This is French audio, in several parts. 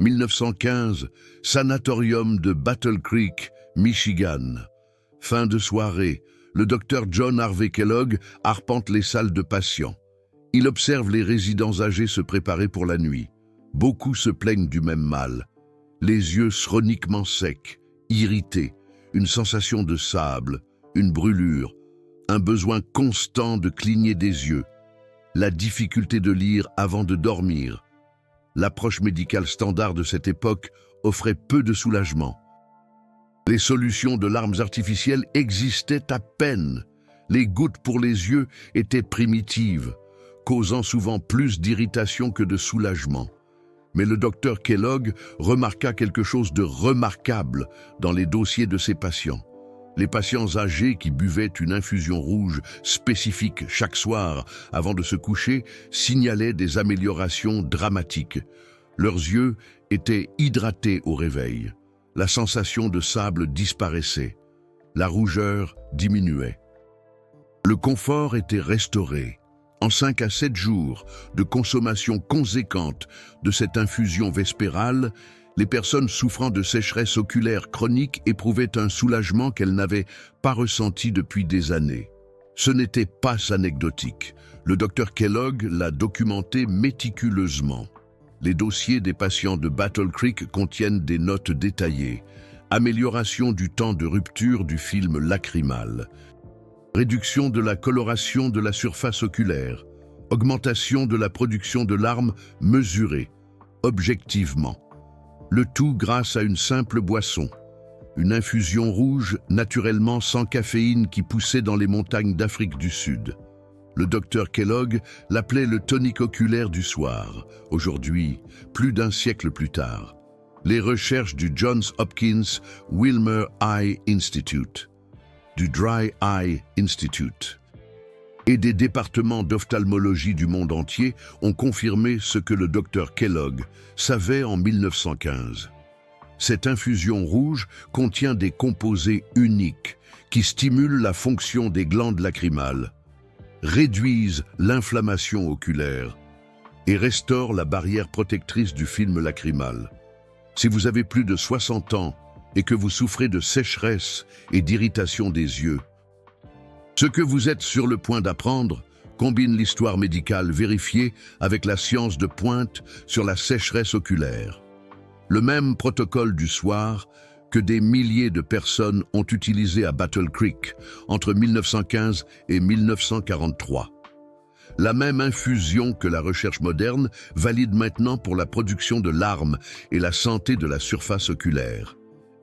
1915, sanatorium de Battle Creek, Michigan. Fin de soirée, le docteur John Harvey Kellogg arpente les salles de patients. Il observe les résidents âgés se préparer pour la nuit. Beaucoup se plaignent du même mal. Les yeux chroniquement secs, irrités, une sensation de sable, une brûlure, un besoin constant de cligner des yeux, la difficulté de lire avant de dormir. L'approche médicale standard de cette époque offrait peu de soulagement. Les solutions de larmes artificielles existaient à peine. Les gouttes pour les yeux étaient primitives, causant souvent plus d'irritation que de soulagement. Mais le docteur Kellogg remarqua quelque chose de remarquable dans les dossiers de ses patients. Les patients âgés qui buvaient une infusion rouge spécifique chaque soir avant de se coucher signalaient des améliorations dramatiques. Leurs yeux étaient hydratés au réveil. La sensation de sable disparaissait. La rougeur diminuait. Le confort était restauré. En 5 à 7 jours de consommation conséquente de cette infusion vespérale, les personnes souffrant de sécheresse oculaire chronique éprouvaient un soulagement qu'elles n'avaient pas ressenti depuis des années. Ce n'était pas anecdotique. Le docteur Kellogg l'a documenté méticuleusement. Les dossiers des patients de Battle Creek contiennent des notes détaillées. Amélioration du temps de rupture du film lacrymal. Réduction de la coloration de la surface oculaire. Augmentation de la production de larmes mesurée, objectivement. Le tout grâce à une simple boisson. Une infusion rouge naturellement sans caféine qui poussait dans les montagnes d'Afrique du Sud. Le docteur Kellogg l'appelait le tonique oculaire du soir. Aujourd'hui, plus d'un siècle plus tard, les recherches du Johns Hopkins Wilmer Eye Institute, du Dry Eye Institute et des départements d'ophtalmologie du monde entier ont confirmé ce que le docteur Kellogg savait en 1915. Cette infusion rouge contient des composés uniques qui stimulent la fonction des glandes lacrymales, réduisent l'inflammation oculaire et restaurent la barrière protectrice du film lacrymal. Si vous avez plus de 60 ans et que vous souffrez de sécheresse et d'irritation des yeux, ce que vous êtes sur le point d'apprendre combine l'histoire médicale vérifiée avec la science de pointe sur la sécheresse oculaire. Le même protocole du soir que des milliers de personnes ont utilisé à Battle Creek entre 1915 et 1943. La même infusion que la recherche moderne valide maintenant pour la production de larmes et la santé de la surface oculaire.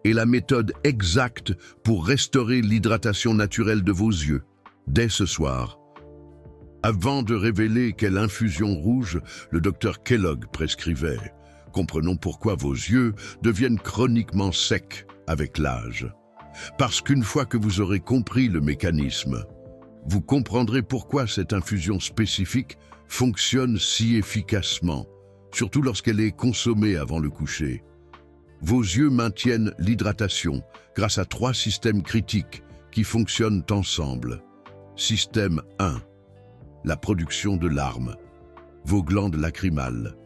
Et la méthode exacte pour restaurer l'hydratation naturelle de vos yeux, dès ce soir. Avant de révéler quelle infusion rouge le docteur Kellogg prescrivait, comprenons pourquoi vos yeux deviennent chroniquement secs avec l'âge. Parce qu'une fois que vous aurez compris le mécanisme, vous comprendrez pourquoi cette infusion spécifique fonctionne si efficacement, surtout lorsqu'elle est consommée avant le coucher. Vos yeux maintiennent l'hydratation grâce à 3 systèmes critiques qui fonctionnent ensemble. Système 1. La production de larmes. Vos glandes lacrymales,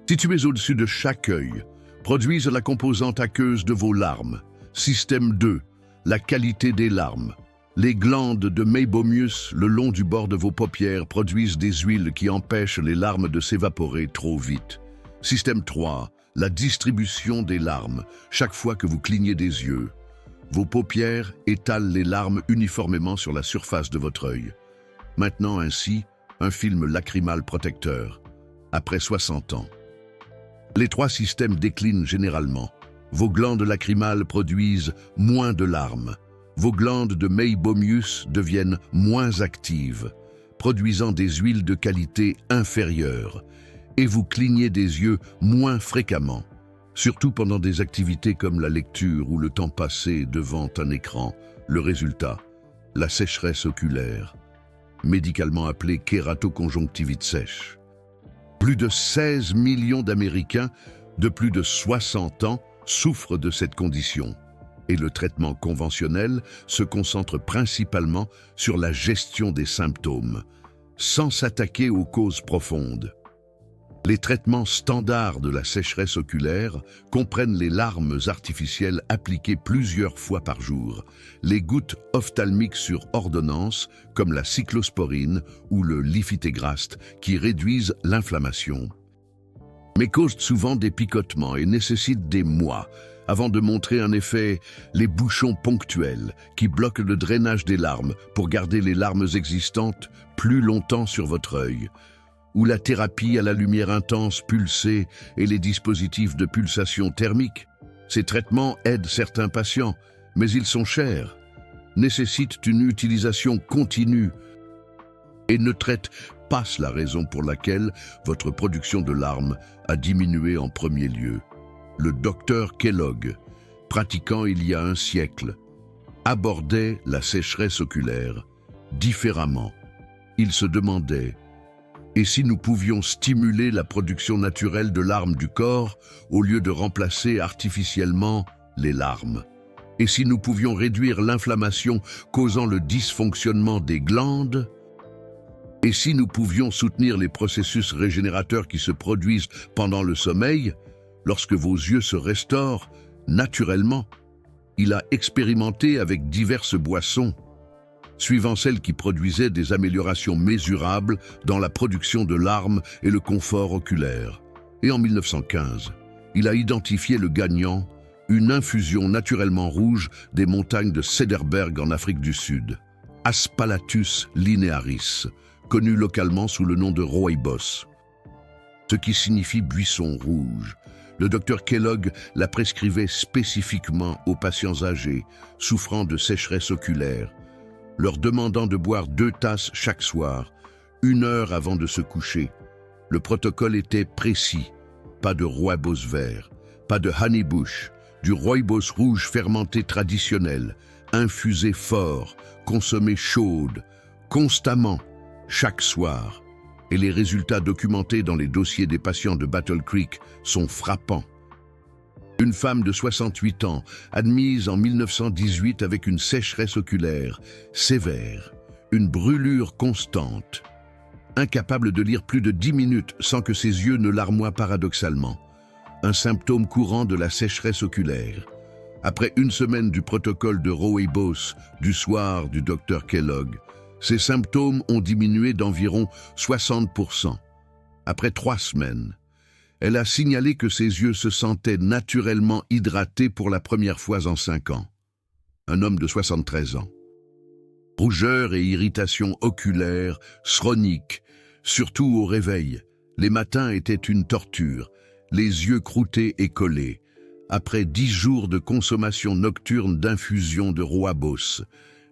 situées au-dessus de chaque œil, produisent la composante aqueuse de vos larmes. Système 2. La qualité des larmes. Les glandes de Meibomius le long du bord de vos paupières produisent des huiles qui empêchent les larmes de s'évaporer trop vite. Système 3. La distribution des larmes. Chaque fois que vous clignez des yeux, vos paupières étalent les larmes uniformément sur la surface de votre œil. Maintenant ainsi, un film lacrymal protecteur, après 60 ans. Les 3 systèmes déclinent généralement. Vos glandes lacrymales produisent moins de larmes. Vos glandes de Meibomius deviennent moins actives, produisant des huiles de qualité inférieure. Et vous clignez des yeux moins fréquemment, surtout pendant des activités comme la lecture ou le temps passé devant un écran. Le résultat, la sécheresse oculaire, médicalement appelée kératoconjonctivite sèche. Plus de 16 millions d'Américains de plus de 60 ans souffrent de cette condition. Et le traitement conventionnel se concentre principalement sur la gestion des symptômes, sans s'attaquer aux causes profondes. Les traitements standards de la sécheresse oculaire comprennent les larmes artificielles appliquées plusieurs fois par jour, les gouttes ophtalmiques sur ordonnance comme la cyclosporine ou le lifitegrast qui réduisent l'inflammation, mais causent souvent des picotements et nécessitent des mois avant de montrer un effet, les bouchons ponctuels qui bloquent le drainage des larmes pour garder les larmes existantes plus longtemps sur votre œil, ou la thérapie à la lumière intense pulsée et les dispositifs de pulsation thermique. Ces traitements aident certains patients, mais ils sont chers, nécessitent une utilisation continue et ne traitent pas la raison pour laquelle votre production de larmes a diminué en premier lieu. Le docteur Kellogg, pratiquant il y a un siècle, abordait la sécheresse oculaire différemment. Il se demandait: et si nous pouvions stimuler la production naturelle de larmes du corps au lieu de remplacer artificiellement les larmes? Et si nous pouvions réduire l'inflammation causant le dysfonctionnement des glandes? Et si nous pouvions soutenir les processus régénérateurs qui se produisent pendant le sommeil, lorsque vos yeux se restaurent naturellement? Il a expérimenté avec diverses boissons, suivant celles qui produisaient des améliorations mesurables dans la production de larmes et le confort oculaire. Et en 1915, il a identifié le gagnant, une infusion naturellement rouge des montagnes de Cederberg en Afrique du Sud, Aspalathus linearis, connu localement sous le nom de rooibos, ce qui signifie buisson rouge. Le docteur Kellogg la prescrivait spécifiquement aux patients âgés souffrant de sécheresse oculaire, leur demandant de boire 2 tasses chaque soir, 1 heure avant de se coucher. Le protocole était précis: pas de rooibos vert, pas de honeybush, du rooibos rouge fermenté traditionnel, infusé fort, consommé chaude, constamment, chaque soir. Et les résultats documentés dans les dossiers des patients de Battle Creek sont frappants. Une femme de 68 ans, admise en 1918 avec une sécheresse oculaire sévère, une brûlure constante, incapable de lire plus de 10 minutes sans que ses yeux ne larmoient paradoxalement, un symptôme courant de la sécheresse oculaire. Après 1 semaine du protocole de rooibos du soir du docteur Kellogg, ces symptômes ont diminué d'environ 60%. Après 3 semaines, elle a signalé que ses yeux se sentaient naturellement hydratés pour la première fois en 5 ans. Un homme de 73 ans. Rougeur et irritation oculaire, chronique, surtout au réveil. Les matins étaient une torture, les yeux croûtés et collés. Après 10 jours de consommation nocturne d'infusion de rooibos,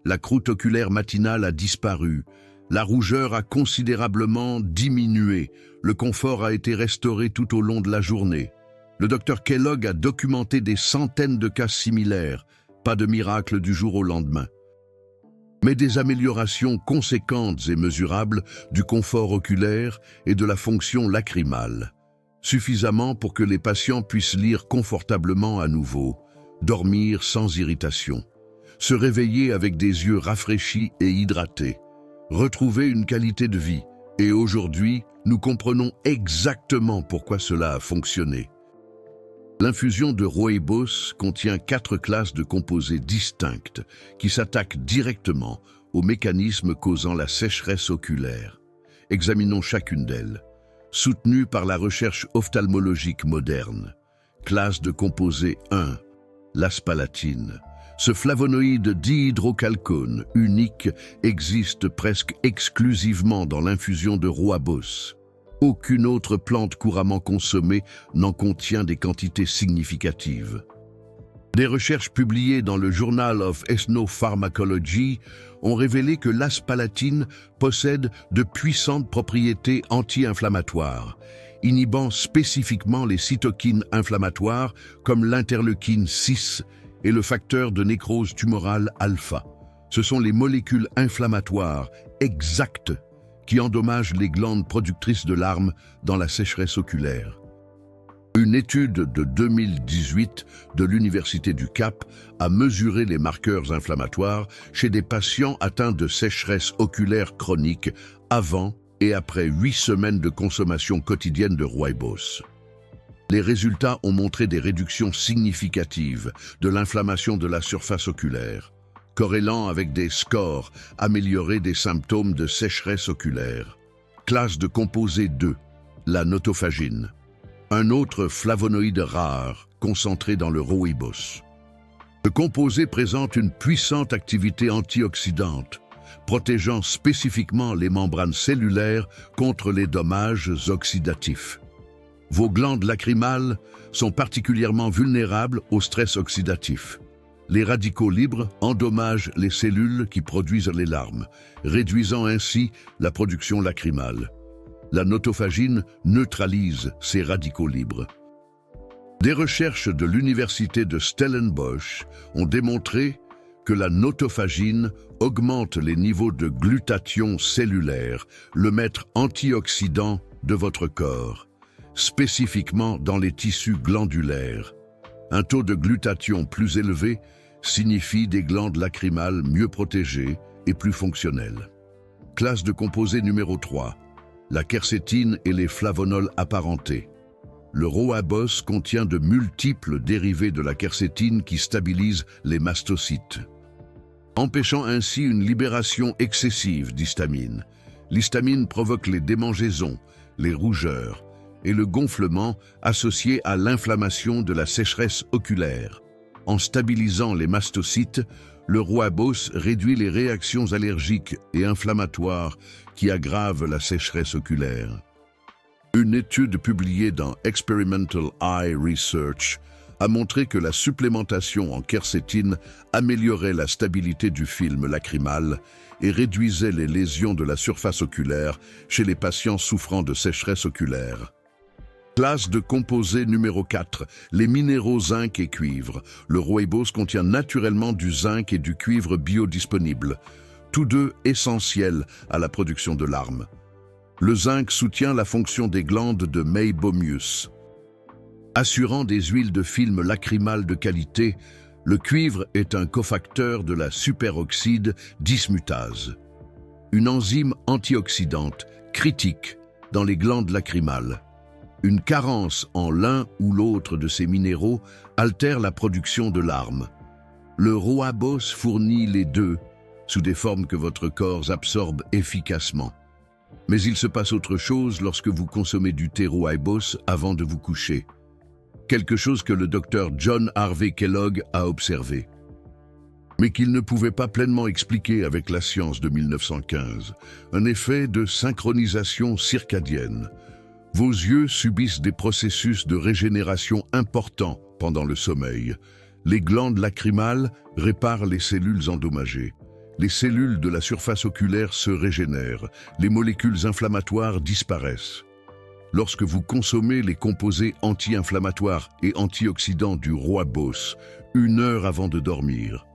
la croûte oculaire matinale a disparu, la rougeur a considérablement diminué, le confort a été restauré tout au long de la journée. Le docteur Kellogg a documenté des centaines de cas similaires, pas de miracle du jour au lendemain, mais des améliorations conséquentes et mesurables du confort oculaire et de la fonction lacrymale, suffisamment pour que les patients puissent lire confortablement à nouveau, dormir sans irritation, se réveiller avec des yeux rafraîchis et hydratés, retrouver une qualité de vie. Et aujourd'hui, nous comprenons exactement pourquoi cela a fonctionné. L'infusion de rooibos contient 4 classes de composés distinctes qui s'attaquent directement aux mécanismes causant la sécheresse oculaire. Examinons chacune d'elles. Soutenue par la recherche ophtalmologique moderne. Classe de composé 1, l'aspalatine. Ce flavonoïde dihydrochalcone unique existe presque exclusivement dans l'infusion de rooibos. Aucune autre plante couramment consommée n'en contient des quantités significatives. Des recherches publiées dans le Journal of Ethnopharmacology ont révélé que l'aspalatine possède de puissantes propriétés anti-inflammatoires, inhibant spécifiquement les cytokines inflammatoires comme l'interleukine 6 et le facteur de nécrose tumorale alpha. Ce sont les molécules inflammatoires exactes qui endommagent les glandes productrices de larmes dans la sécheresse oculaire. Une étude de 2018 de l'Université du Cap a mesuré les marqueurs inflammatoires chez des patients atteints de sécheresse oculaire chronique avant et après 8 semaines de consommation quotidienne de rooibos. Les résultats ont montré des réductions significatives de l'inflammation de la surface oculaire, corrélant avec des scores améliorés des symptômes de sécheresse oculaire. Classe de composé 2, la notophagine, un autre flavonoïde rare concentré dans le rooibos. Ce composé présente une puissante activité antioxydante, protégeant spécifiquement les membranes cellulaires contre les dommages oxydatifs. Vos glandes lacrymales sont particulièrement vulnérables au stress oxydatif. Les radicaux libres endommagent les cellules qui produisent les larmes, réduisant ainsi la production lacrymale. La notophagine neutralise ces radicaux libres. Des recherches de l'université de Stellenbosch ont démontré que la notophagine augmente les niveaux de glutathion cellulaire, le maître antioxydant de votre corps, spécifiquement dans les tissus glandulaires. Un taux de glutathion plus élevé signifie des glandes lacrymales mieux protégées et plus fonctionnelles. Classe de composés numéro 3, la quercétine et les flavonols apparentés. Le rooibos contient de multiples dérivés de la quercétine qui stabilisent les mastocytes, empêchant ainsi une libération excessive d'histamine. L'histamine provoque les démangeaisons, les rougeurs et le gonflement associés à l'inflammation de la sécheresse oculaire. En stabilisant les mastocytes, le rooibos réduit les réactions allergiques et inflammatoires qui aggravent la sécheresse oculaire. Une étude publiée dans Experimental Eye Research a montré que la supplémentation en quercétine améliorait la stabilité du film lacrymal et réduisait les lésions de la surface oculaire chez les patients souffrant de sécheresse oculaire. Classe de composés numéro 4, les minéraux zinc et cuivre. Le rooibos contient naturellement du zinc et du cuivre biodisponibles, tous deux essentiels à la production de larmes. Le zinc soutient la fonction des glandes de Meibomius. Assurant des huiles de film lacrymales de qualité, le cuivre est un cofacteur de la superoxyde dismutase, une enzyme antioxydante critique dans les glandes lacrymales. Une carence en l'un ou l'autre de ces minéraux altère la production de larmes. Le rooibos fournit les deux, sous des formes que votre corps absorbe efficacement. Mais il se passe autre chose lorsque vous consommez du thé rooibos avant de vous coucher. Quelque chose que le docteur John Harvey Kellogg a observé, mais qu'il ne pouvait pas pleinement expliquer avec la science de 1915. Un effet de synchronisation circadienne. Vos yeux subissent des processus de régénération importants pendant le sommeil. Les glandes lacrymales réparent les cellules endommagées. Les cellules de la surface oculaire se régénèrent. Les molécules inflammatoires disparaissent. Lorsque vous consommez les composés anti-inflammatoires et antioxydants du rooibos 1 heure avant de dormir,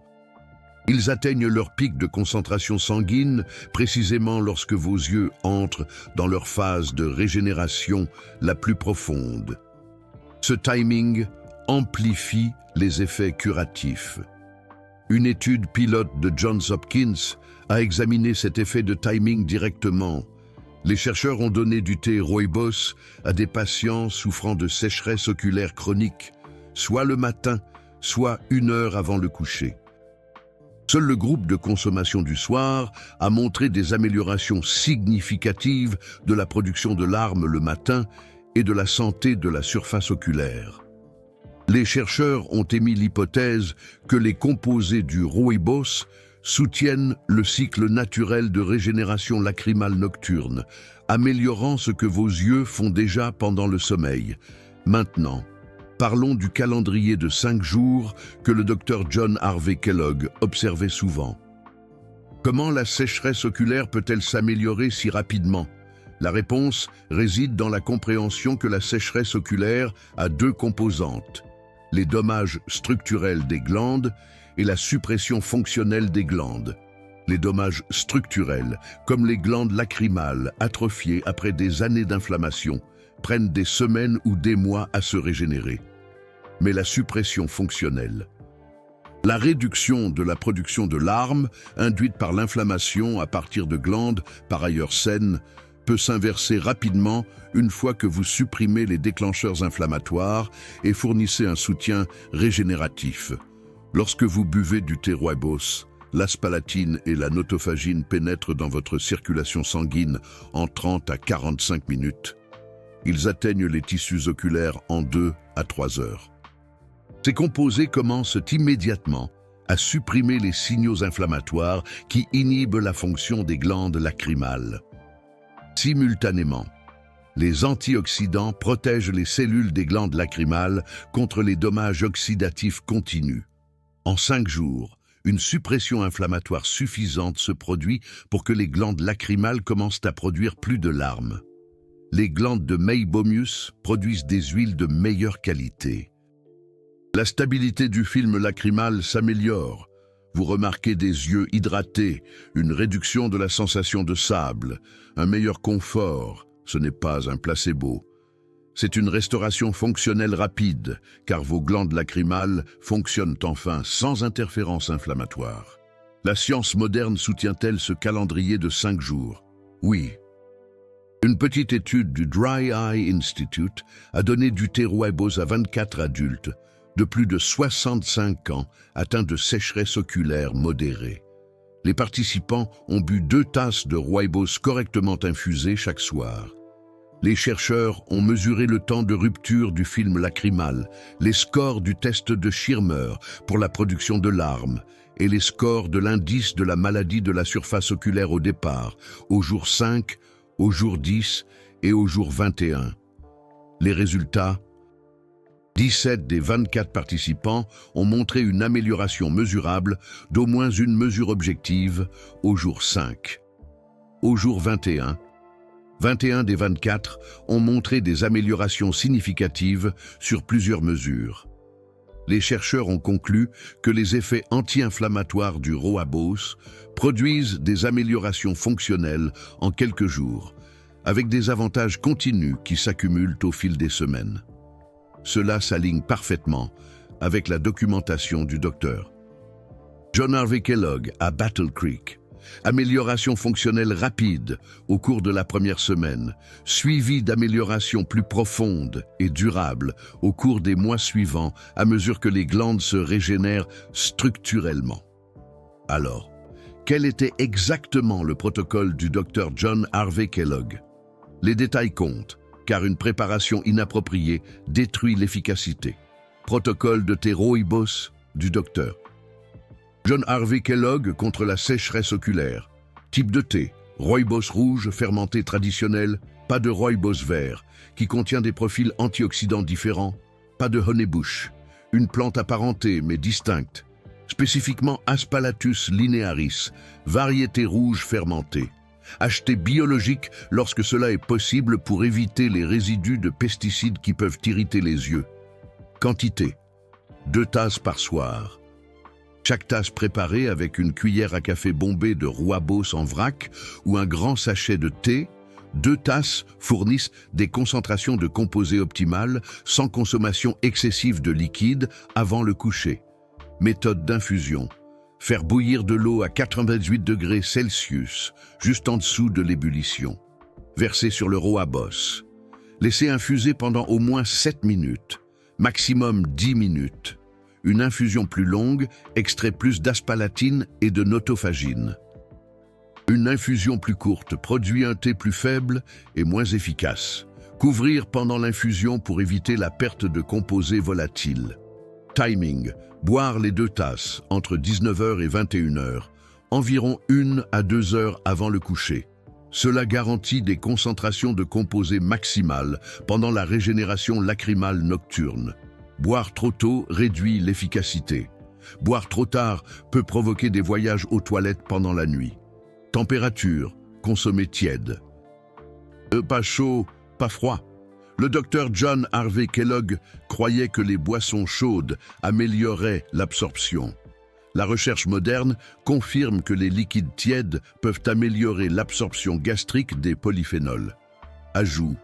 ils atteignent leur pic de concentration sanguine précisément lorsque vos yeux entrent dans leur phase de régénération la plus profonde. Ce timing amplifie les effets curatifs. Une étude pilote de Johns Hopkins a examiné cet effet de timing directement. Les chercheurs ont donné du thé rooibos à des patients souffrant de sécheresse oculaire chronique, soit le matin, soit 1 heure avant le coucher. Seul le groupe de consommation du soir a montré des améliorations significatives de la production de larmes le matin et de la santé de la surface oculaire. Les chercheurs ont émis l'hypothèse que les composés du rooibos soutiennent le cycle naturel de régénération lacrymale nocturne, améliorant ce que vos yeux font déjà pendant le sommeil. Maintenant, parlons du calendrier de 5 jours que le docteur John Harvey Kellogg observait souvent. Comment la sécheresse oculaire peut-elle s'améliorer si rapidement? La réponse réside dans la compréhension que la sécheresse oculaire a 2 composantes: les dommages structurels des glandes et la suppression fonctionnelle des glandes. Les dommages structurels, comme les glandes lacrymales atrophiées après des années d'inflammation, prennent des semaines ou des mois à se régénérer. Mais la suppression fonctionnelle, la réduction de la production de larmes induite par l'inflammation à partir de glandes par ailleurs saines, peut s'inverser rapidement une fois que vous supprimez les déclencheurs inflammatoires et fournissez un soutien régénératif. Lorsque vous buvez du thé rooibos, l'aspalatine et la notophagine pénètrent dans votre circulation sanguine en 30 à 45 minutes. Ils atteignent les tissus oculaires en 2 à 3 heures. Ces composés commencent immédiatement à supprimer les signaux inflammatoires qui inhibent la fonction des glandes lacrymales. Simultanément, les antioxydants protègent les cellules des glandes lacrymales contre les dommages oxydatifs continus. En 5 jours, une suppression inflammatoire suffisante se produit pour que les glandes lacrymales commencent à produire plus de larmes. Les glandes de Meibomius produisent des huiles de meilleure qualité. La stabilité du film lacrymal s'améliore. Vous remarquez des yeux hydratés, une réduction de la sensation de sable, un meilleur confort. Ce n'est pas un placebo. C'est une restauration fonctionnelle rapide, car vos glandes lacrymales fonctionnent enfin sans interférence inflammatoire. La science moderne soutient-elle ce calendrier de 5 jours? Oui. Une petite étude du Dry Eye Institute a donné du thé rooibos à 24 adultes de plus de 65 ans atteints de sécheresse oculaire modérée. Les participants ont bu 2 tasses de rooibos correctement infusées chaque soir. Les chercheurs ont mesuré le temps de rupture du film lacrymal, les scores du test de Schirmer pour la production de larmes et les scores de l'indice de la maladie de la surface oculaire au départ, au jour 5, au jour 10 et au jour 21. Les résultats: 17 des 24 participants ont montré une amélioration mesurable d'au moins une mesure objective au jour 5. Au jour 21, 21 des 24 ont montré des améliorations significatives sur plusieurs mesures. Les chercheurs ont conclu que les effets anti-inflammatoires du rooibos produisent des améliorations fonctionnelles en quelques jours, avec des avantages continus qui s'accumulent au fil des semaines. Cela s'aligne parfaitement avec la documentation du docteur John Harvey Kellogg à Battle Creek. Amélioration fonctionnelle rapide au cours de la première semaine, suivie d'améliorations plus profondes et durables au cours des mois suivants à mesure que les glandes se régénèrent structurellement. Alors, quel était exactement le protocole du docteur John Harvey Kellogg? Les détails comptent, car une préparation inappropriée détruit l'efficacité. Protocole de thé rooibos du docteur John Harvey Kellogg contre la sécheresse oculaire. Type de thé: rooibos rouge fermenté traditionnel, pas de rooibos vert, qui contient des profils antioxydants différents, pas de honeybush, une plante apparentée mais distincte, spécifiquement Aspalathus linearis, variété rouge fermentée. Acheter biologique lorsque cela est possible pour éviter les résidus de pesticides qui peuvent irriter les yeux. Quantité: 2 tasses par soir. Chaque tasse préparée avec une cuillère à café bombée de rooibos en vrac ou un grand sachet de thé. 2 tasses fournissent des concentrations de composés optimales sans consommation excessive de liquide avant le coucher. Méthode d'infusion: faire bouillir de l'eau à 88 degrés Celsius, juste en dessous de l'ébullition. Verser sur le rooibos. Laisser infuser pendant au moins 7 minutes, maximum 10 minutes. Une infusion plus longue extrait plus d'aspalatine et de notophagine. Une infusion plus courte produit un thé plus faible et moins efficace. Couvrir pendant l'infusion pour éviter la perte de composés volatiles. Timing: boire les 2 tasses entre 19h et 21h, environ 1 à 2 heures avant le coucher. Cela garantit des concentrations de composés maximales pendant la régénération lacrymale nocturne. Boire trop tôt réduit l'efficacité. Boire trop tard peut provoquer des voyages aux toilettes pendant la nuit. Température: consommer tiède. Pas chaud, pas froid. Le docteur John Harvey Kellogg croyait que les boissons chaudes amélioraient l'absorption. La recherche moderne confirme que les liquides tièdes peuvent améliorer l'absorption gastrique des polyphénols. Ajout: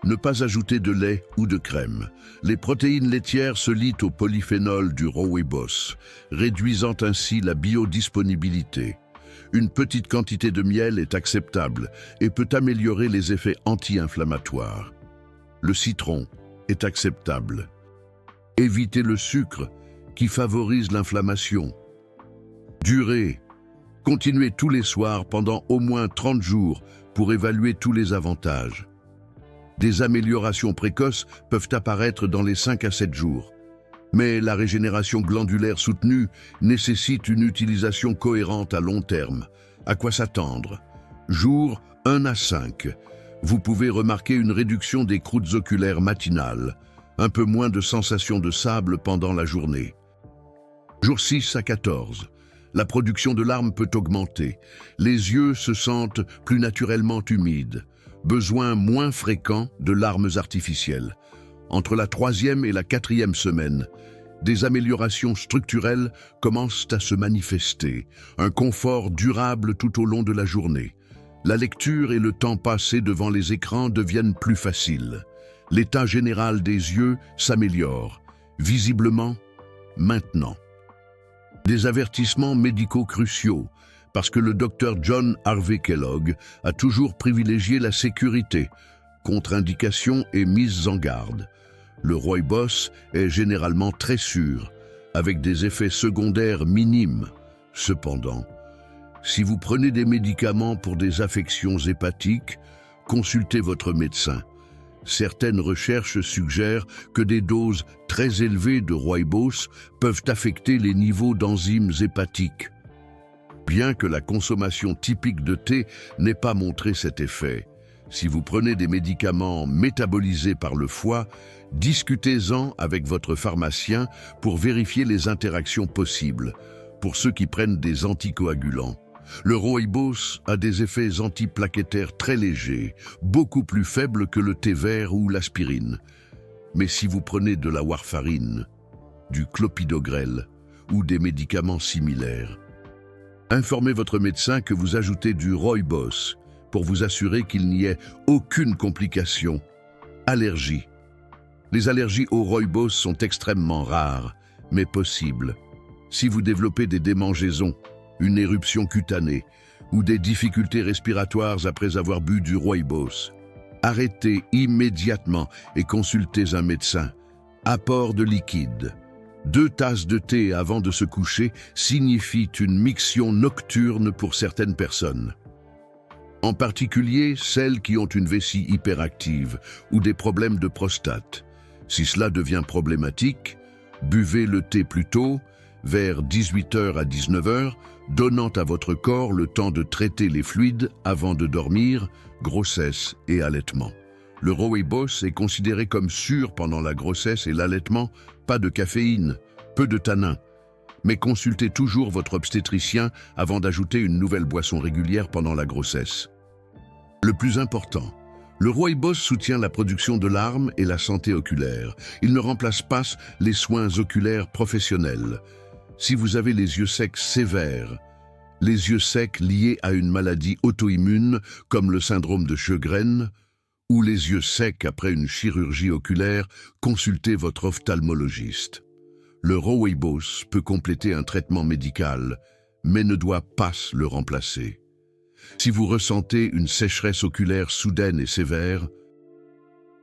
ne pas ajouter de lait ou de crème. Les protéines laitières se lient aux polyphénols du rooibos, réduisant ainsi la biodisponibilité. Une petite quantité de miel est acceptable et peut améliorer les effets anti-inflammatoires. Le citron est acceptable. Évitez le sucre qui favorise l'inflammation. Durée. Continuez tous les soirs pendant au moins 30 jours pour évaluer tous les avantages. Des améliorations précoces peuvent apparaître dans les 5 à 7 jours. Mais la régénération glandulaire soutenue nécessite une utilisation cohérente à long terme. À quoi s'attendre? Jour 1 à 5. Vous pouvez remarquer une réduction des croûtes oculaires matinales, un peu moins de sensation de sable pendant la journée. Jour 6 à 14. La production de larmes peut augmenter. Les yeux se sentent plus naturellement humides. Besoin moins fréquent de larmes artificielles. Entre la 3e et la 4e semaine, des améliorations structurelles commencent à se manifester, un confort durable tout au long de la journée. La lecture et le temps passé devant les écrans deviennent plus faciles. L'état général des yeux s'améliore, visiblement maintenant. Des avertissements médicaux cruciaux, parce que le docteur John Harvey Kellogg a toujours privilégié la sécurité, contre-indications et mises en garde. Le rooibos est généralement très sûr, avec des effets secondaires minimes. Cependant, si vous prenez des médicaments pour des affections hépatiques, consultez votre médecin. Certaines recherches suggèrent que des doses très élevées de rooibos peuvent affecter les niveaux d'enzymes hépatiques. Bien que la consommation typique de thé n'ait pas montré cet effet, si vous prenez des médicaments métabolisés par le foie, discutez-en avec votre pharmacien pour vérifier les interactions possibles. Pour ceux qui prennent des anticoagulants, le rooibos a des effets antiplaquettaires très légers, beaucoup plus faibles que le thé vert ou l'aspirine. Mais si vous prenez de la warfarine, du clopidogrel ou des médicaments similaires, informez votre médecin que vous ajoutez du rooibos pour vous assurer qu'il n'y ait aucune complication. Allergie. Les allergies au rooibos sont extrêmement rares, mais possibles. Si vous développez des démangeaisons, une éruption cutanée ou des difficultés respiratoires après avoir bu du rooibos, arrêtez immédiatement et consultez un médecin. Apport de liquide. 2 tasses de thé avant de se coucher signifient une miction nocturne pour certaines personnes. En particulier celles qui ont une vessie hyperactive ou des problèmes de prostate. Si cela devient problématique, buvez le thé plus tôt, vers 18h à 19h, donnant à votre corps le temps de traiter les fluides avant de dormir, grossesse et allaitement. Le rooibos est considéré comme sûr pendant la grossesse et l'allaitement, pas de caféine, peu de tanins. Mais consultez toujours votre obstétricien avant d'ajouter une nouvelle boisson régulière pendant la grossesse. Le plus important, le rooibos soutient la production de larmes et la santé oculaire. Il ne remplace pas les soins oculaires professionnels. Si vous avez les yeux secs sévères, les yeux secs liés à une maladie auto-immune comme le syndrome de Sjögren, ou les yeux secs après une chirurgie oculaire, consultez votre ophtalmologiste. Le rooibos peut compléter un traitement médical, mais ne doit pas le remplacer. Si vous ressentez une sécheresse oculaire soudaine et sévère,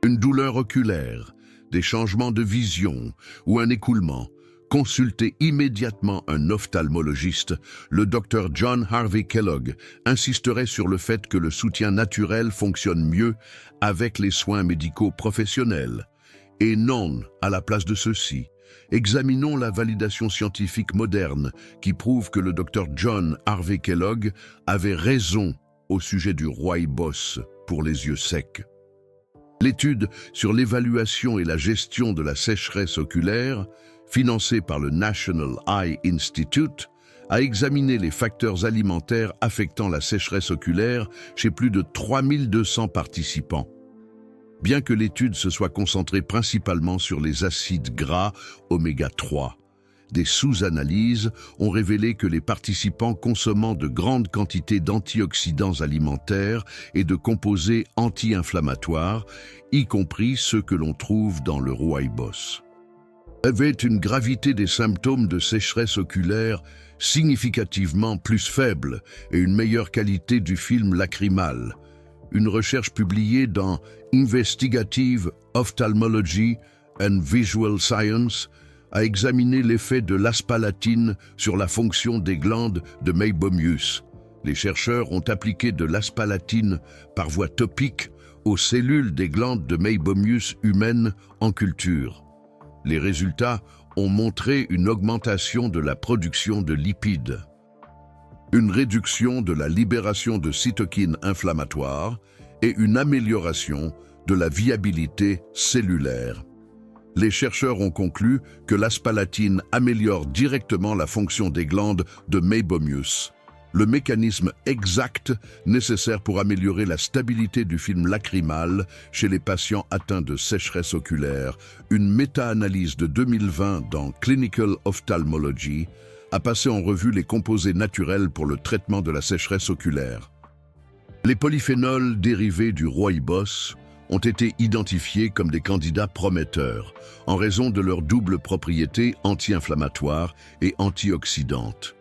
une douleur oculaire, des changements de vision ou un écoulement, consultez immédiatement un ophtalmologiste. Le docteur John Harvey Kellogg insisterait sur le fait que le soutien naturel fonctionne mieux avec les soins médicaux professionnels. Et non à la place de ceux-ci. Examinons la validation scientifique moderne qui prouve que le docteur John Harvey Kellogg avait raison au sujet du rooibos pour les yeux secs. L'étude sur l'évaluation et la gestion de la sécheresse oculaire, financée par le National Eye Institute, a examiné les facteurs alimentaires affectant la sécheresse oculaire chez plus de 3200 participants. Bien que l'étude se soit concentrée principalement sur les acides gras oméga 3, des sous-analyses ont révélé que les participants consommant de grandes quantités d'antioxydants alimentaires et de composés anti-inflammatoires, y compris ceux que l'on trouve dans le rooibos. avait une gravité des symptômes de sécheresse oculaire significativement plus faible et une meilleure qualité du film lacrymal. Une recherche publiée dans Investigative Ophthalmology and Visual Science a examiné l'effet de l'aspalatine sur la fonction des glandes de Meibomius. Les chercheurs ont appliqué de l'aspalatine par voie topique aux cellules des glandes de Meibomius humaines en culture. Les résultats ont montré une augmentation de la production de lipides, une réduction de la libération de cytokines inflammatoires et une amélioration de la viabilité cellulaire. Les chercheurs ont conclu que l'aspalatine améliore directement la fonction des glandes de Meibomius, le mécanisme exact nécessaire pour améliorer la stabilité du film lacrymal chez les patients atteints de sécheresse oculaire. Une méta-analyse de 2020 dans Clinical Ophthalmology a passé en revue les composés naturels pour le traitement de la sécheresse oculaire. Les polyphénols dérivés du rooibos ont été identifiés comme des candidats prometteurs en raison de leur double propriété anti-inflammatoire et antioxydante.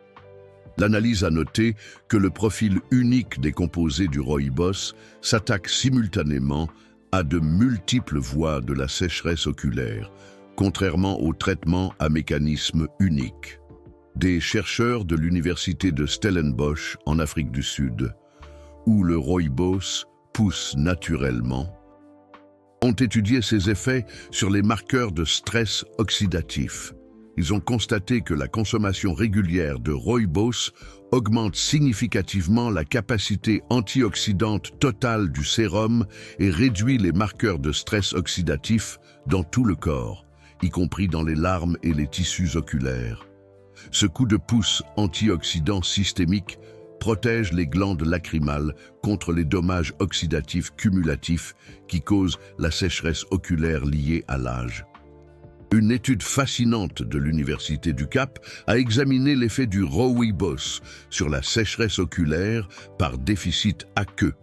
L'analyse a noté que le profil unique des composés du rooibos s'attaque simultanément à de multiples voies de la sécheresse oculaire, contrairement au traitement à mécanisme unique. Des chercheurs de l'université de Stellenbosch en Afrique du Sud, où le rooibos pousse naturellement, ont étudié ses effets sur les marqueurs de stress oxydatif. Ils ont constaté que la consommation régulière de rooibos augmente significativement la capacité antioxydante totale du sérum et réduit les marqueurs de stress oxydatif dans tout le corps, y compris dans les larmes et les tissus oculaires. Ce coup de pouce antioxydant systémique protège les glandes lacrymales contre les dommages oxydatifs cumulatifs qui causent la sécheresse oculaire liée à l'âge. Une étude fascinante de l'Université du Cap a examiné l'effet du rooibos sur la sécheresse oculaire par déficit aqueux,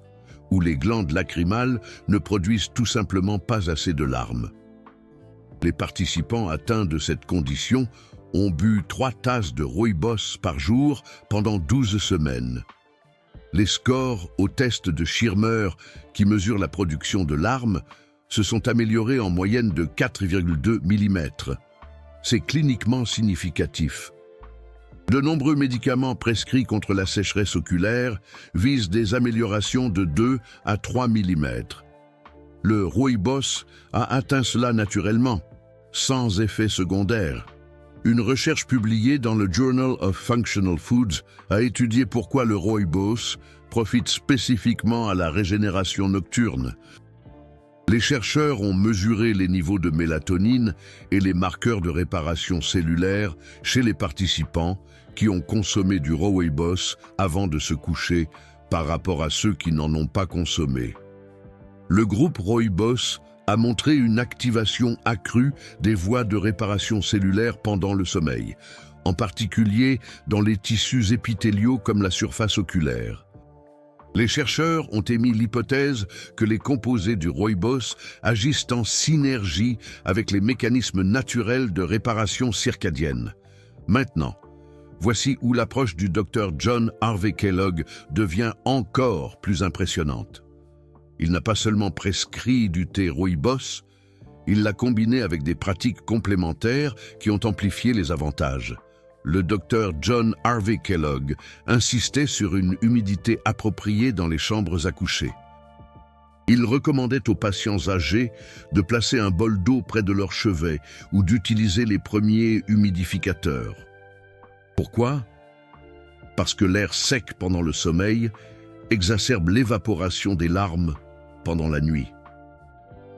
où les glandes lacrymales ne produisent tout simplement pas assez de larmes. Les participants atteints de cette condition ont bu 3 tasses de rooibos par jour pendant 12 semaines. Les scores au test de Schirmer, qui mesure la production de larmes, se sont améliorés en moyenne de 4,2 mm. C'est cliniquement significatif. De nombreux médicaments prescrits contre la sécheresse oculaire visent des améliorations de 2 à 3 mm. Le rooibos a atteint cela naturellement, sans effet secondaire. Une recherche publiée dans le Journal of Functional Foods a étudié pourquoi le rooibos profite spécifiquement à la régénération nocturne. Les chercheurs ont mesuré les niveaux de mélatonine et les marqueurs de réparation cellulaire chez les participants qui ont consommé du rooibos avant de se coucher par rapport à ceux qui n'en ont pas consommé. Le groupe rooibos a montré une activation accrue des voies de réparation cellulaire pendant le sommeil, en particulier dans les tissus épithéliaux comme la surface oculaire. Les chercheurs ont émis l'hypothèse que les composés du rooibos agissent en synergie avec les mécanismes naturels de réparation circadienne. Maintenant, voici où l'approche du Dr John Harvey Kellogg devient encore plus impressionnante. Il n'a pas seulement prescrit du thé rooibos, il l'a combiné avec des pratiques complémentaires qui ont amplifié les avantages. Le Dr John Harvey Kellogg insistait sur une humidité appropriée dans les chambres à coucher. Il recommandait aux patients âgés de placer un bol d'eau près de leur chevet ou d'utiliser les premiers humidificateurs. Pourquoi? Parce que l'air sec pendant le sommeil exacerbe l'évaporation des larmes pendant la nuit.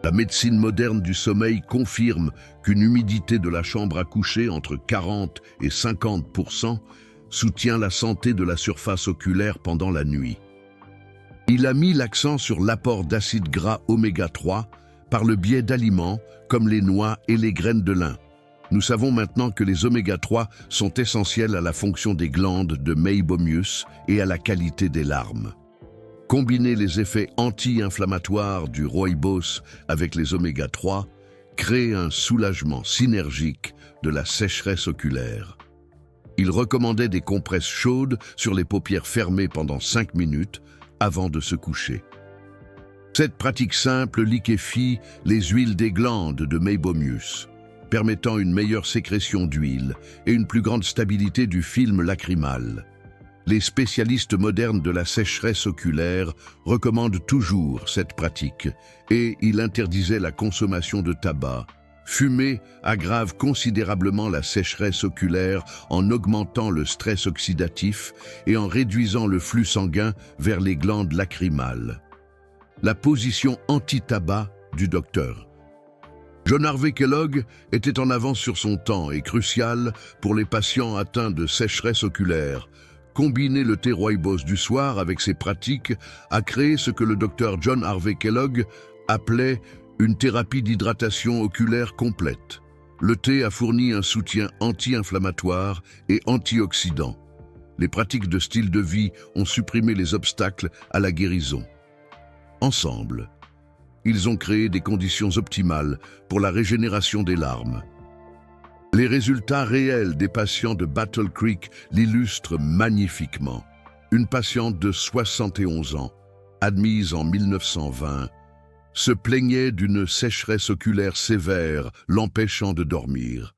La médecine moderne du sommeil confirme qu'une humidité de la chambre à coucher entre 40 et 50% soutient la santé de la surface oculaire pendant la nuit. Il a mis l'accent sur l'apport d'acides gras oméga 3 par le biais d'aliments comme les noix et les graines de lin. Nous savons maintenant que les oméga 3 sont essentiels à la fonction des glandes de Meibomius et à la qualité des larmes. Combiner les effets anti-inflammatoires du rooibos avec les oméga 3 créent un soulagement synergique de la sécheresse oculaire. Il recommandait des compresses chaudes sur les paupières fermées pendant 5 minutes avant de se coucher. Cette pratique simple liquéfie les huiles des glandes de Meibomius, permettant une meilleure sécrétion d'huile et une plus grande stabilité du film lacrymal. Les spécialistes modernes de la sécheresse oculaire recommandent toujours cette pratique et il interdisait la consommation de tabac. Fumer aggrave considérablement la sécheresse oculaire en augmentant le stress oxydatif et en réduisant le flux sanguin vers les glandes lacrymales. La position anti-tabac du docteur John Harvey Kellogg était en avance sur son temps et crucial pour les patients atteints de sécheresse oculaire. Combiner le thé rooibos du soir avec ses pratiques a créé ce que le docteur John Harvey Kellogg appelait une thérapie d'hydratation oculaire complète. Le thé a fourni un soutien anti-inflammatoire et antioxydant. Les pratiques de style de vie ont supprimé les obstacles à la guérison. Ensemble, ils ont créé des conditions optimales pour la régénération des larmes. Les résultats réels des patients de Battle Creek l'illustrent magnifiquement. Une patiente de 71 ans, admise en 1920, se plaignait d'une sécheresse oculaire sévère l'empêchant de dormir.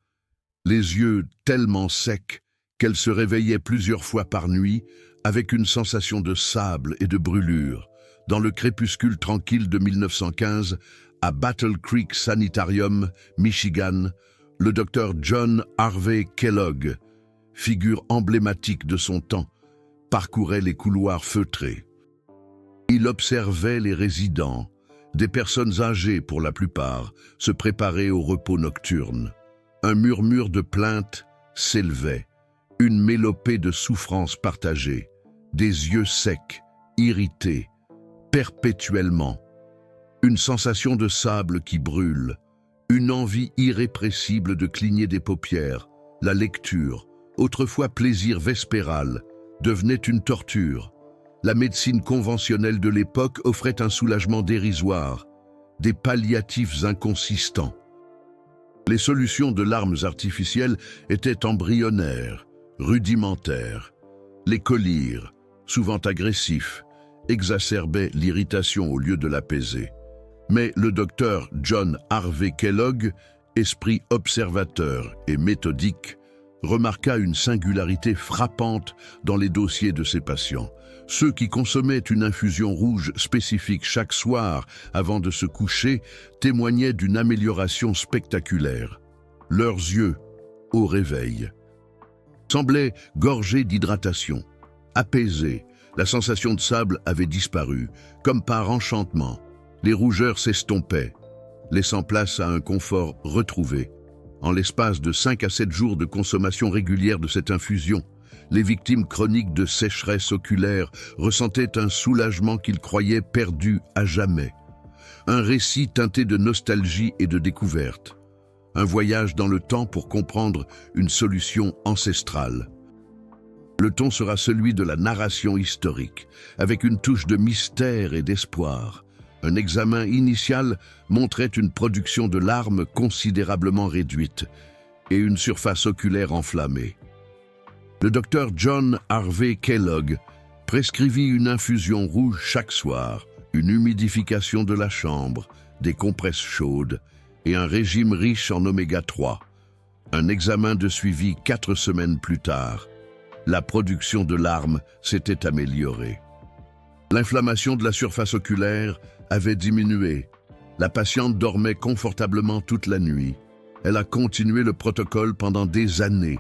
Les yeux tellement secs qu'elle se réveillait plusieurs fois par nuit avec une sensation de sable et de brûlure. Dans le crépuscule tranquille de 1915, à Battle Creek Sanitarium, Michigan, le docteur John Harvey Kellogg, figure emblématique de son temps, parcourait les couloirs feutrés. Il observait les résidents, des personnes âgées pour la plupart, se préparer au repos nocturne. Un murmure de plaintes s'élevait, une mélopée de souffrances partagées, des yeux secs, irrités, perpétuellement, une sensation de sable qui brûle, une envie irrépressible de cligner des paupières. La lecture, autrefois plaisir vespéral, devenait une torture. La médecine conventionnelle de l'époque offrait un soulagement dérisoire, des palliatifs inconsistants. Les solutions de larmes artificielles étaient embryonnaires, rudimentaires. Les collyres, souvent agressifs, exacerbaient l'irritation au lieu de l'apaiser. Mais le docteur John Harvey Kellogg, esprit observateur et méthodique, remarqua une singularité frappante dans les dossiers de ses patients. Ceux qui consommaient une infusion rouge spécifique chaque soir avant de se coucher témoignaient d'une amélioration spectaculaire. Leurs yeux, au réveil, semblaient gorgés d'hydratation, apaisés. La sensation de sable avait disparu, comme par enchantement. Les rougeurs s'estompaient, laissant place à un confort retrouvé. En l'espace de 5 à 7 jours de consommation régulière de cette infusion, les victimes chroniques de sécheresse oculaire ressentaient un soulagement qu'ils croyaient perdu à jamais. Un récit teinté de nostalgie et de découverte. Un voyage dans le temps pour comprendre une solution ancestrale. Le ton sera celui de la narration historique, avec une touche de mystère et d'espoir. Un examen initial montrait une production de larmes considérablement réduite et une surface oculaire enflammée. Le docteur John Harvey Kellogg prescrivit une infusion rouge chaque soir, une humidification de la chambre, des compresses chaudes et un régime riche en oméga 3. Un examen de suivi 4 semaines plus tard. La production de larmes s'était améliorée. L'inflammation de la surface oculaire avait diminué. La patiente dormait confortablement toute la nuit. Elle a continué le protocole pendant des années,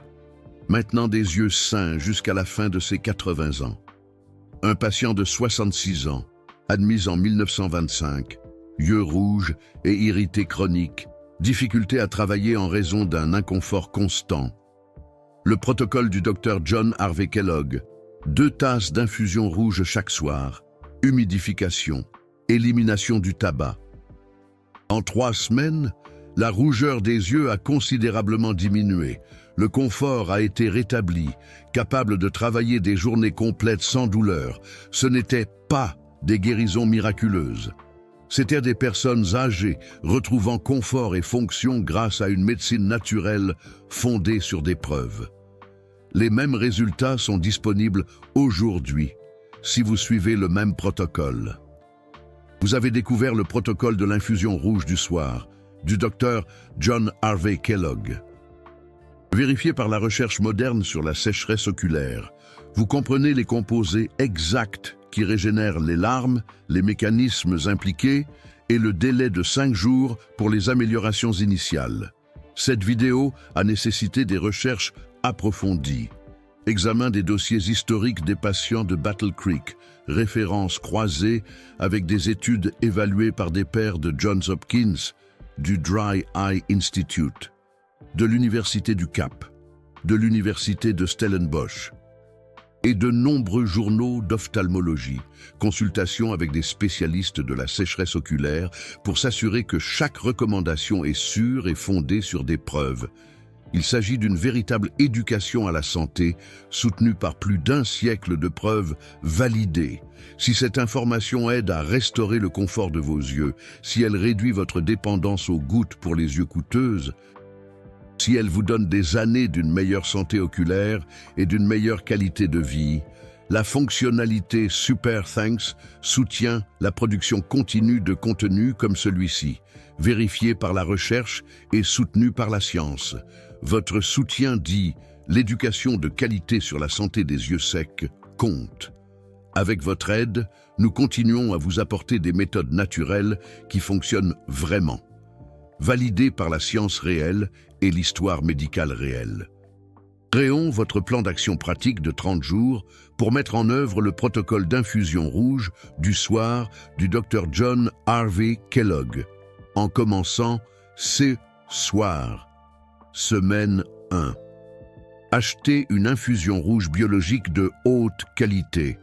maintenant des yeux sains jusqu'à la fin de ses 80 ans. Un patient de 66 ans, admis en 1925, yeux rouges et irrités chroniques, difficulté à travailler en raison d'un inconfort constant. Le protocole du docteur John Harvey Kellogg, 2 tasses d'infusion rouge chaque soir, humidification, élimination du tabac. En 3 semaines, la rougeur des yeux a considérablement diminué. Le confort a été rétabli, capable de travailler des journées complètes sans douleur. Ce n'étaient pas des guérisons miraculeuses. C'étaient des personnes âgées, retrouvant confort et fonction grâce à une médecine naturelle fondée sur des preuves. Les mêmes résultats sont disponibles aujourd'hui, si vous suivez le même protocole. Vous avez découvert le protocole de l'infusion rouge du soir, du docteur John Harvey Kellogg. Vérifié par la recherche moderne sur la sécheresse oculaire, vous comprenez les composés exacts qui régénèrent les larmes, les mécanismes impliqués et le délai de 5 jours pour les améliorations initiales. Cette vidéo a nécessité des recherches approfondies. Examen des dossiers historiques des patients de Battle Creek, références croisées avec des études évaluées par des pairs de Johns Hopkins, du Dry Eye Institute, de l'Université du Cap, de l'Université de Stellenbosch, et de nombreux journaux d'ophtalmologie, consultations avec des spécialistes de la sécheresse oculaire pour s'assurer que chaque recommandation est sûre et fondée sur des preuves. Il s'agit d'une véritable éducation à la santé, soutenue par plus d'un siècle de preuves validées. Si cette information aide à restaurer le confort de vos yeux, si elle réduit votre dépendance aux gouttes pour les yeux coûteuses, si elle vous donne des années d'une meilleure santé oculaire et d'une meilleure qualité de vie, la fonctionnalité Super Thanks soutient la production continue de contenus comme celui-ci, vérifié par la recherche et soutenu par la science. Votre soutien dit « L'éducation de qualité sur la santé des yeux secs compte ». Avec votre aide, nous continuons à vous apporter des méthodes naturelles qui fonctionnent vraiment, validées par la science réelle et l'histoire médicale réelle. Créons votre plan d'action pratique de 30 jours pour mettre en œuvre le protocole d'infusion rouge du soir du Dr John Harvey Kellogg, en commençant ce soir. Semaine 1. Achetez une infusion rouge biologique de haute qualité.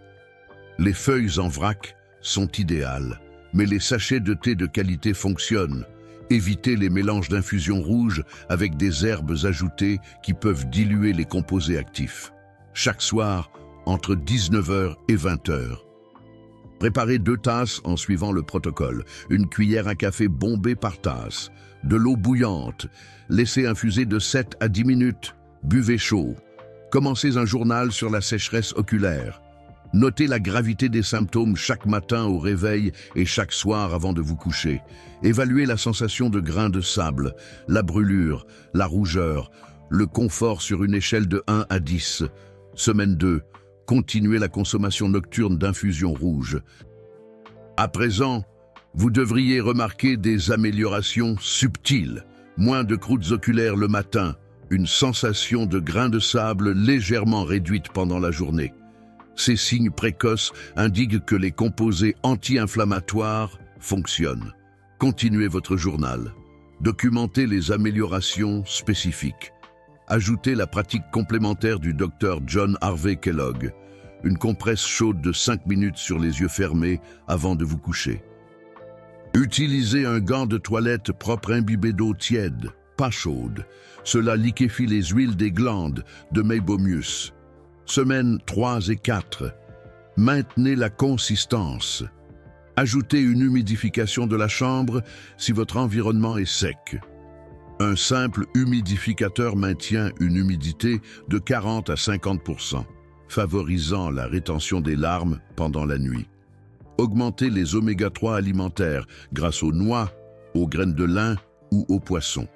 Les feuilles en vrac sont idéales, mais les sachets de thé de qualité fonctionnent. Évitez les mélanges d'infusion rouge avec des herbes ajoutées qui peuvent diluer les composés actifs. Chaque soir, entre 19h et 20h. Préparez 2 tasses en suivant le protocole. Une cuillère à café bombée par tasse. De l'eau bouillante. Laissez infuser de 7 à 10 minutes. Buvez chaud. Commencez un journal sur la sécheresse oculaire. Notez la gravité des symptômes chaque matin au réveil et chaque soir avant de vous coucher. Évaluez la sensation de grains de sable, la brûlure, la rougeur, le confort sur une échelle de 1 à 10. Semaine 2. Continuez la consommation nocturne d'infusion rouge. À présent, vous devriez remarquer des améliorations subtiles. Moins de croûtes oculaires le matin, une sensation de grains de sable légèrement réduite pendant la journée. Ces signes précoces indiquent que les composés anti-inflammatoires fonctionnent. Continuez votre journal. Documentez les améliorations spécifiques. Ajoutez la pratique complémentaire du Dr John Harvey Kellogg. Une compresse chaude de 5 minutes sur les yeux fermés avant de vous coucher. Utilisez un gant de toilette propre imbibé d'eau tiède, pas chaude. Cela liquéfie les huiles des glandes de Meibomius. Semaines 3 et 4. Maintenez la consistance. Ajoutez une humidification de la chambre si votre environnement est sec. Un simple humidificateur maintient une humidité de 40 à 50%, favorisant la rétention des larmes pendant la nuit. Augmentez les oméga-3 alimentaires grâce aux noix, aux graines de lin ou aux poissons.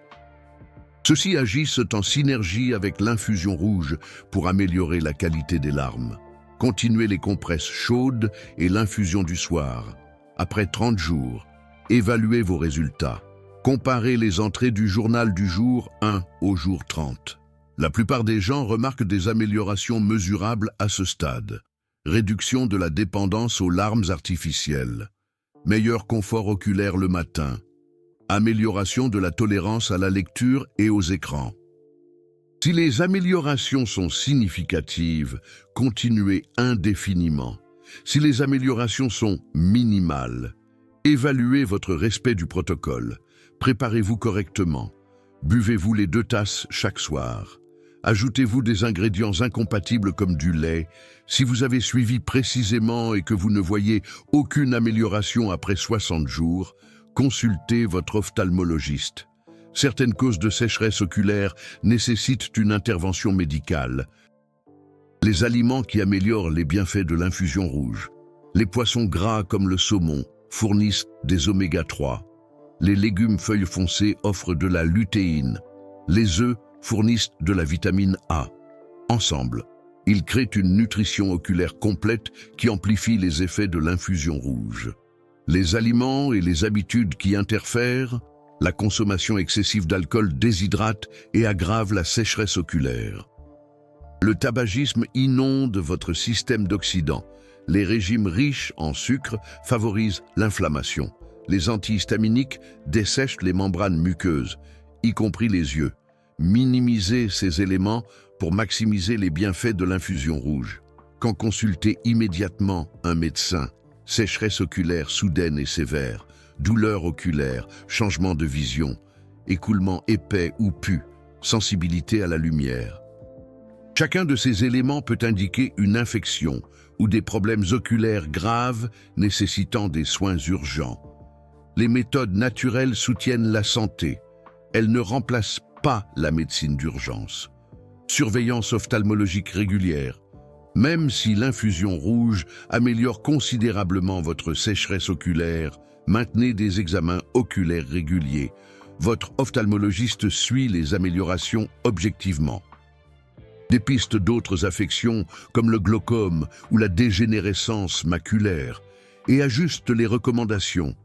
Ceux-ci agissent en synergie avec l'infusion rouge pour améliorer la qualité des larmes. Continuez les compresses chaudes et l'infusion du soir. Après 30 jours, évaluez vos résultats. Comparez les entrées du journal du jour 1 au jour 30. La plupart des gens remarquent des améliorations mesurables à ce stade. Réduction de la dépendance aux larmes artificielles. Meilleur confort oculaire le matin. Amélioration de la tolérance à la lecture et aux écrans. Si les améliorations sont significatives, continuez indéfiniment. Si les améliorations sont minimales, évaluez votre respect du protocole. Préparez-vous correctement. Buvez-vous les 2 tasses chaque soir. Ajoutez-vous des ingrédients incompatibles comme du lait. Si vous avez suivi précisément et que vous ne voyez aucune amélioration après 60 jours, consultez votre ophtalmologiste. Certaines causes de sécheresse oculaire nécessitent une intervention médicale. Les aliments qui améliorent les bienfaits de l'infusion rouge. Les poissons gras comme le saumon fournissent des oméga 3. Les légumes feuilles foncées offrent de la lutéine. Les œufs fournissent de la vitamine A. Ensemble, ils créent une nutrition oculaire complète qui amplifie les effets de l'infusion rouge. Les aliments et les habitudes qui interfèrent, la consommation excessive d'alcool déshydrate et aggrave la sécheresse oculaire. Le tabagisme inonde votre système d'oxydants. Les régimes riches en sucre favorisent l'inflammation. Les antihistaminiques dessèchent les membranes muqueuses, y compris les yeux. Minimisez ces éléments pour maximiser les bienfaits de l'infusion rouge. Quand consultez immédiatement un médecin, sécheresse oculaire soudaine et sévère, douleur oculaire, changement de vision, écoulement épais ou pu, sensibilité à la lumière. Chacun de ces éléments peut indiquer une infection ou des problèmes oculaires graves nécessitant des soins urgents. Les méthodes naturelles soutiennent la santé. Elles ne remplacent pas la médecine d'urgence. Surveillance ophtalmologique régulière. Même si l'infusion rouge améliore considérablement votre sécheresse oculaire, maintenez des examens oculaires réguliers. Votre ophtalmologiste suit les améliorations objectivement. Dépiste d'autres affections comme le glaucome ou la dégénérescence maculaire et ajuste les recommandations.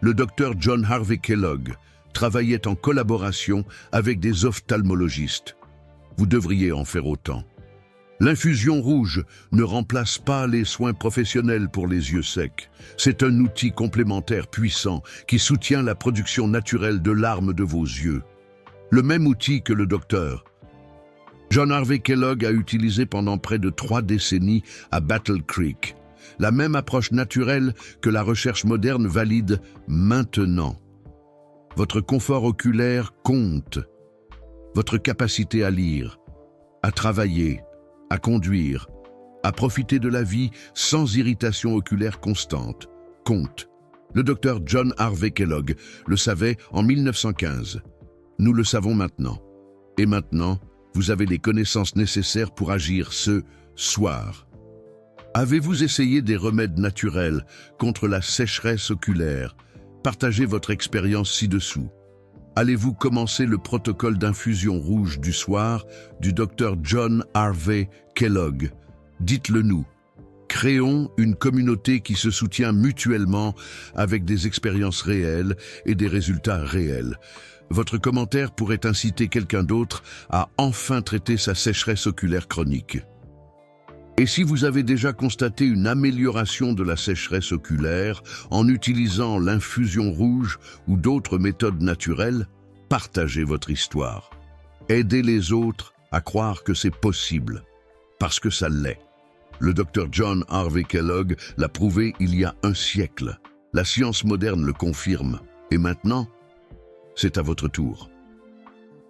Le docteur John Harvey Kellogg travaillait en collaboration avec des ophtalmologistes. Vous devriez en faire autant. L'infusion rouge ne remplace pas les soins professionnels pour les yeux secs. C'est un outil complémentaire puissant qui soutient la production naturelle de larmes de vos yeux. Le même outil que le docteur John Harvey Kellogg a utilisé pendant près de 3 décennies à Battle Creek. La même approche naturelle que la recherche moderne valide maintenant. Votre confort oculaire compte. Votre capacité à lire, à travailler, à conduire, à profiter de la vie sans irritation oculaire constante compte. Le docteur John Harvey Kellogg le savait en 1915. Nous le savons maintenant. Et maintenant, vous avez les connaissances nécessaires pour agir ce soir. Avez-vous essayé des remèdes naturels contre la sécheresse oculaire? Partagez votre expérience ci-dessous. Allez-vous commencer le protocole d'infusion rouge du soir du Dr John Harvey Kellogg? Dites-le nous. Créons une communauté qui se soutient mutuellement avec des expériences réelles et des résultats réels. Votre commentaire pourrait inciter quelqu'un d'autre à enfin traiter sa sécheresse oculaire chronique. Et si vous avez déjà constaté une amélioration de la sécheresse oculaire en utilisant l'infusion rouge ou d'autres méthodes naturelles, partagez votre histoire. Aidez les autres à croire que c'est possible, parce que ça l'est. Le Dr John Harvey Kellogg l'a prouvé il y a un siècle. La science moderne le confirme. Et maintenant, c'est à votre tour.